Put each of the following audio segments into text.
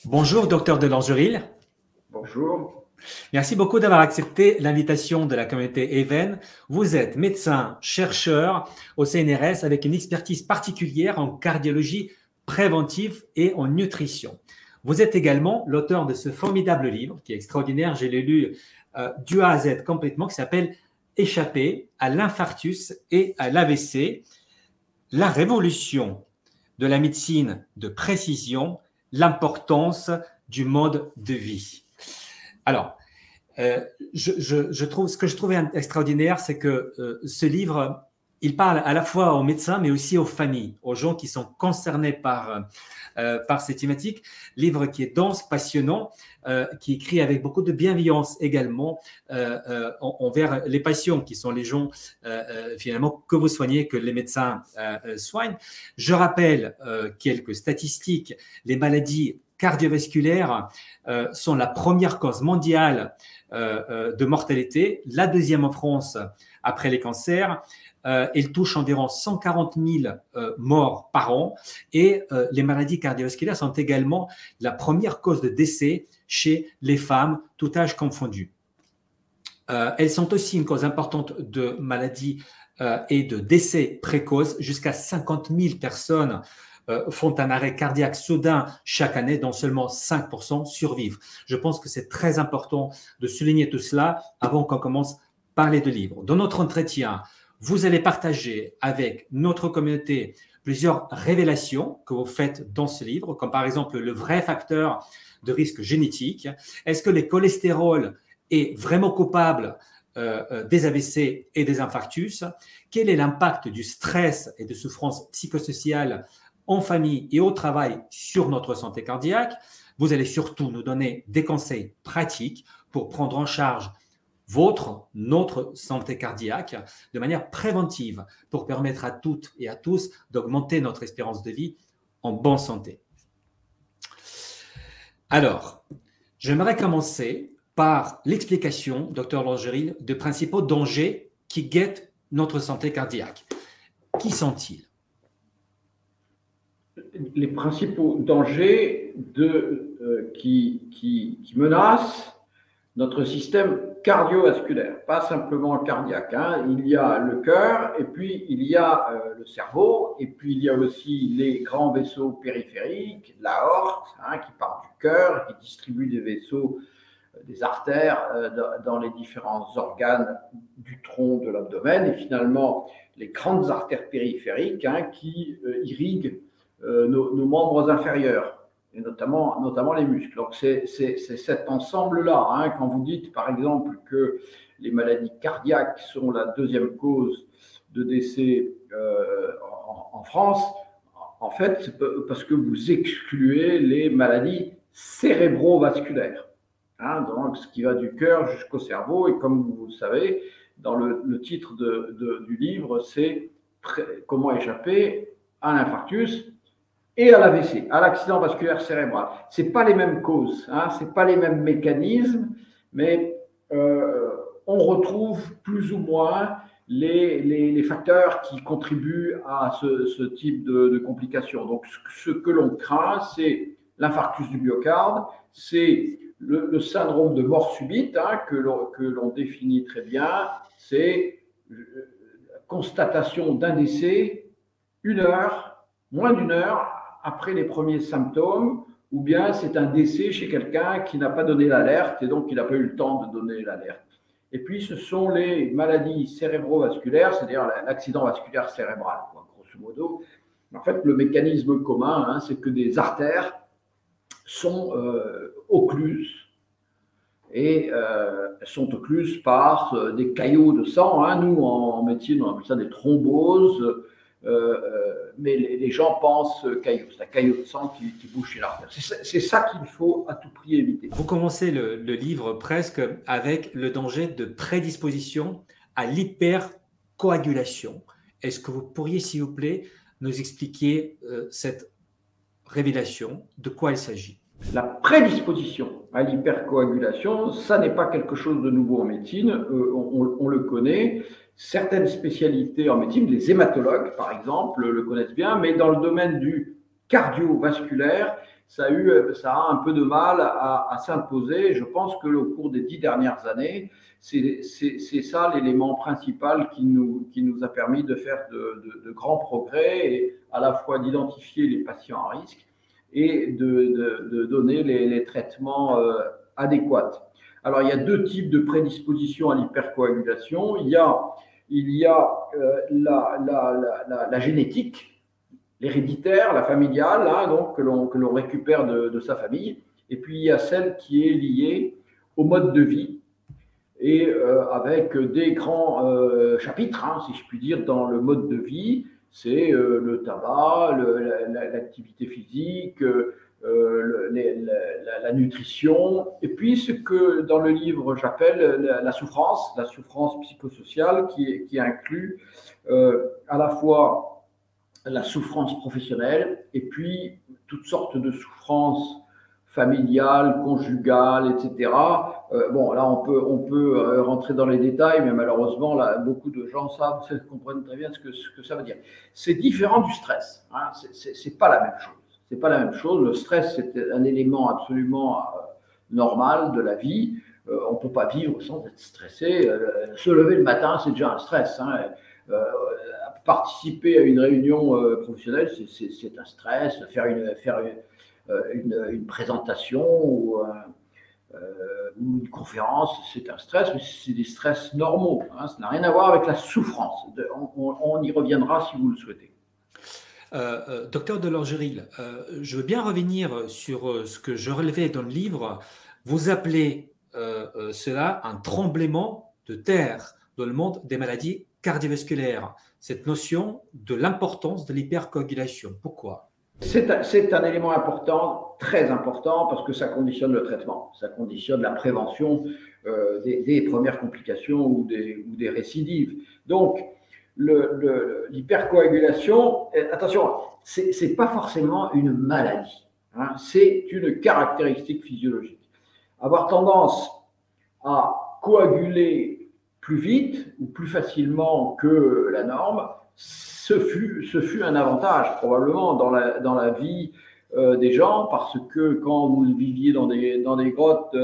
Bonjour, docteur de Langeril. Bonjour. Merci beaucoup d'avoir accepté l'invitation de la communauté Even. Vous êtes médecin, chercheur au CNRS avec une expertise particulière en cardiologie préventive et en nutrition. Vous êtes également l'auteur de ce formidable livre qui est extraordinaire. Je l'ai lu du A à Z complètement, qui s'appelle Échapper à l'infarctus et à l'AVC, la révolution de la médecine de précision, l'importance du mode de vie. Alors, ce que je trouvais extraordinaire, c'est que ce livre, il parle à la fois aux médecins, mais aussi aux familles, aux gens qui sont concernés par ces thématiques. Livre qui est dense, passionnant, qui est écrit avec beaucoup de bienveillance également envers les patients, qui sont les gens finalement que vous soignez, que les médecins soignent. Je rappelle quelques statistiques. Les maladies cardiovasculaires sont la première cause mondiale de mortalité, la deuxième en France après les cancers. Il touche environ 140 000 morts par an et les maladies cardiovasculaires sont également la première cause de décès chez les femmes, tout âge confondu. Elles sont aussi une cause importante de maladies et de décès précoces. Jusqu'à 50 000 personnes font un arrêt cardiaque soudain chaque année, dont seulement 5% survivent. Je pense que c'est très important de souligner tout cela avant qu'on commence à parler de livres. Dans notre entretien, vous allez partager avec notre communauté plusieurs révélations que vous faites dans ce livre, comme par exemple le vrai facteur de risque génétique. Est-ce que le cholestérol est vraiment coupable des AVC et des infarctus? Quel est l'impact du stress et de souffrance psychosociale en famille et au travail sur notre santé cardiaque? Vous allez surtout nous donner des conseils pratiques pour prendre en charge notre santé cardiaque de manière préventive pour permettre à toutes et à tous d'augmenter notre espérance de vie en bonne santé. Alors, j'aimerais commencer par l'explication, docteur Langeril, de principaux dangers qui guettent notre santé cardiaque. Qui sont-ils? Les principaux dangers qui menacent notre système cardiovasculaire, pas simplement cardiaque. Il y a le cœur, et puis il y a le cerveau, et puis il y a aussi les grands vaisseaux périphériques, l'aorte, qui part du cœur, qui distribue des vaisseaux, des artères dans les différents organes du tronc, de l'abdomen, et finalement les grandes artères périphériques qui irriguent nos membres inférieurs, et notamment les muscles. Donc c'est cet ensemble-là. Quand vous dites par exemple que les maladies cardiaques sont la deuxième cause de décès en France, en fait, c'est parce que vous excluez les maladies cérébrovasculaires. Donc ce qui va du cœur jusqu'au cerveau, et comme vous le savez, dans le titre du livre, c'est comment échapper à l'infarctus et à l'AVC, à l'accident vasculaire cérébral. Ce n'est pas les mêmes causes, ce n'est pas les mêmes mécanismes, mais on retrouve plus ou moins les facteurs qui contribuent à ce type de complications. Donc, ce que l'on craint, c'est l'infarctus du myocarde, c'est le syndrome de mort subite, que l'on définit très bien, c'est la constatation d'un décès moins d'une heure après les premiers symptômes, ou bien c'est un décès chez quelqu'un qui n'a pas donné l'alerte et donc il n'a pas eu le temps de donner l'alerte. Et puis ce sont les maladies cérébrovasculaires, c'est-à-dire l'accident vasculaire cérébral, grosso modo. En fait, le mécanisme commun, c'est que des artères sont occluses, et sont occluses par des caillots de sang. Nous, en médecine, on appelle ça des thromboses. Mais les gens pensent caillot, c'est un caillot de sang qui bouge chez l'artère. C'est ça qu'il faut à tout prix éviter. Vous commencez le livre presque avec le danger de prédisposition à l'hypercoagulation. Est-ce que vous pourriez, s'il vous plaît, nous expliquer cette révélation, de quoi il s'agit? La prédisposition à l'hypercoagulation, ça n'est pas quelque chose de nouveau en médecine, on le connaît. Certaines spécialités en médecine, les hématologues par exemple, le connaissent bien, mais dans le domaine du cardiovasculaire, ça a un peu de mal à s'imposer. Je pense que au cours des 10 dernières années, c'est ça l'élément principal qui nous a permis de faire de grands progrès, et à la fois d'identifier les patients à risque et de donner les traitements adéquats. Alors, il y a deux types de prédispositions à l'hypercoagulation. Il y a la génétique, l'héréditaire, la familiale, hein, donc, que l'on récupère de sa famille. Et puis, il y a celle qui est liée au mode de vie, et avec des grands chapitres, hein, si je puis dire, dans le mode de vie. C'est le tabac, l'activité physique, la nutrition, et puis ce que dans le livre j'appelle la souffrance psychosociale, qui inclut à la fois la souffrance professionnelle et puis toutes sortes de souffrances familiales, conjugales, etc. Bon, là, on peut rentrer dans les détails, mais malheureusement, là, beaucoup de gens comprennent très bien ce que ça veut dire. C'est différent du stress. Hein, c'est pas la même chose. C'est pas la même chose. Le stress, c'est un élément absolument normal de la vie. On peut pas vivre sans être stressé. Se lever le matin, c'est déjà un stress. Hein. Participer à une réunion professionnelle, c'est un stress. Faire une présentation ou une conférence, c'est un stress, mais c'est des stress normaux. Hein, ça n'a rien à voir avec la souffrance. On y reviendra si vous le souhaitez. Docteur Delorgeril, je veux bien revenir sur ce que je relevais dans le livre. Vous appelez cela un tremblement de terre dans le monde des maladies cardiovasculaires. Cette notion de l'importance de l'hypercoagulation. Pourquoi ? C'est un élément important, très important, parce que ça conditionne le traitement, ça conditionne la prévention des premières complications ou des récidives. Donc, l'hypercoagulation, attention, c'est pas forcément une maladie, hein, c'est une caractéristique physiologique. Avoir tendance à coaguler plus vite ou plus facilement que la norme, ce fut un avantage probablement dans la vie des gens, parce que quand vous viviez dans des grottes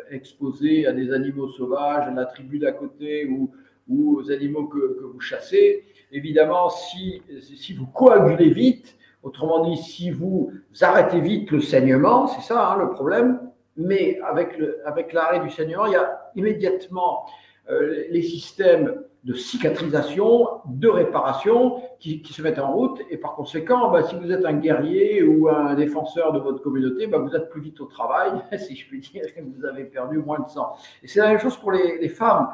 exposées à des animaux sauvages, à la tribu d'à côté ou aux animaux que vous chassez, évidemment, si vous coagulez vite, autrement dit, si vous arrêtez vite le saignement, c'est ça hein, le problème, mais avec l'arrêt du saignement, il y a immédiatement les systèmes de cicatrisation, de réparation qui se mettent en route, et par conséquent, si vous êtes un guerrier ou un défenseur de votre communauté, vous êtes plus vite au travail, si je puis dire, et vous avez perdu moins de sang. Et c'est la même chose pour les femmes.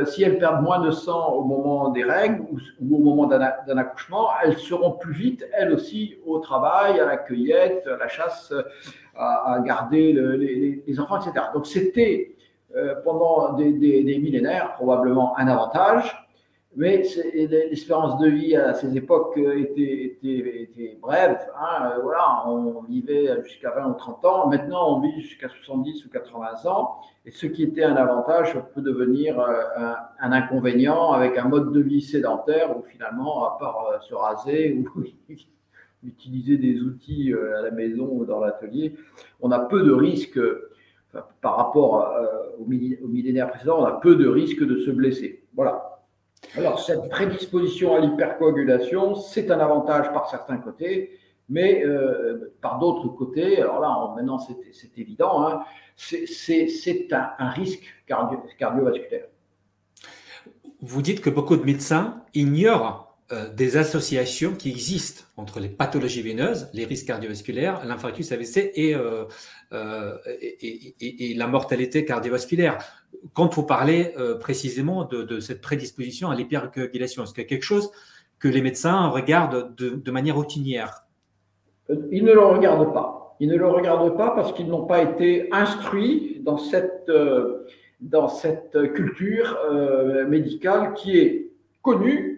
Si elles perdent moins de sang au moment des règles ou au moment d'un accouchement, elles seront plus vite, elles aussi, au travail, à la cueillette, à la chasse, à garder les enfants, etc. Donc c'était pendant des millénaires probablement un avantage, mais l'espérance de vie à ces époques était brève. Hein, voilà, on vivait jusqu'à 20 ou 30 ans. Maintenant, on vit jusqu'à 70 ou 80 ans. Et ce qui était un avantage peut devenir un inconvénient avec un mode de vie sédentaire où finalement, à part se raser ou utiliser des outils à la maison ou dans l'atelier, on a peu de risques. Par rapport au millénaire précédent, on a peu de risques de se blesser. Voilà. Alors, cette prédisposition à l'hypercoagulation, c'est un avantage par certains côtés, mais par d'autres côtés, alors là, maintenant c'est évident, hein, c'est un risque cardiovasculaire. Vous dites que beaucoup de médecins ignorent des associations qui existent entre les pathologies veineuses, les risques cardiovasculaires, l'infarctus AVC et la mortalité cardiovasculaire. Quand vous parlez précisément de cette prédisposition à l'hypercoagulation, est-ce qu'il y a quelque chose que les médecins regardent de manière routinière? Ils ne le regardent pas. Ils ne le regardent pas parce qu'ils n'ont pas été instruits dans cette culture médicale qui est connue,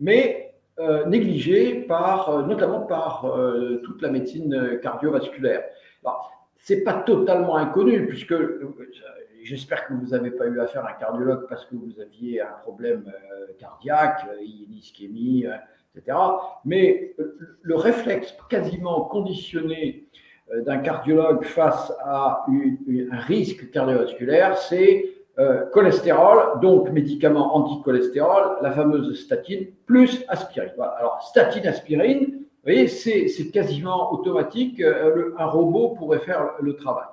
mais négligée notamment par toute la médecine cardiovasculaire. Ce n'est pas totalement inconnu, puisque j'espère que vous n'avez pas eu affaire à un cardiologue parce que vous aviez un problème cardiaque, une ischémie, etc. Mais le réflexe quasiment conditionné d'un cardiologue face à un risque cardiovasculaire, c'est cholestérol, donc médicament anticholestérol, la fameuse statine, plus aspirine. Voilà. Alors, statine, aspirine, vous voyez, c'est quasiment automatique, un robot pourrait faire le travail.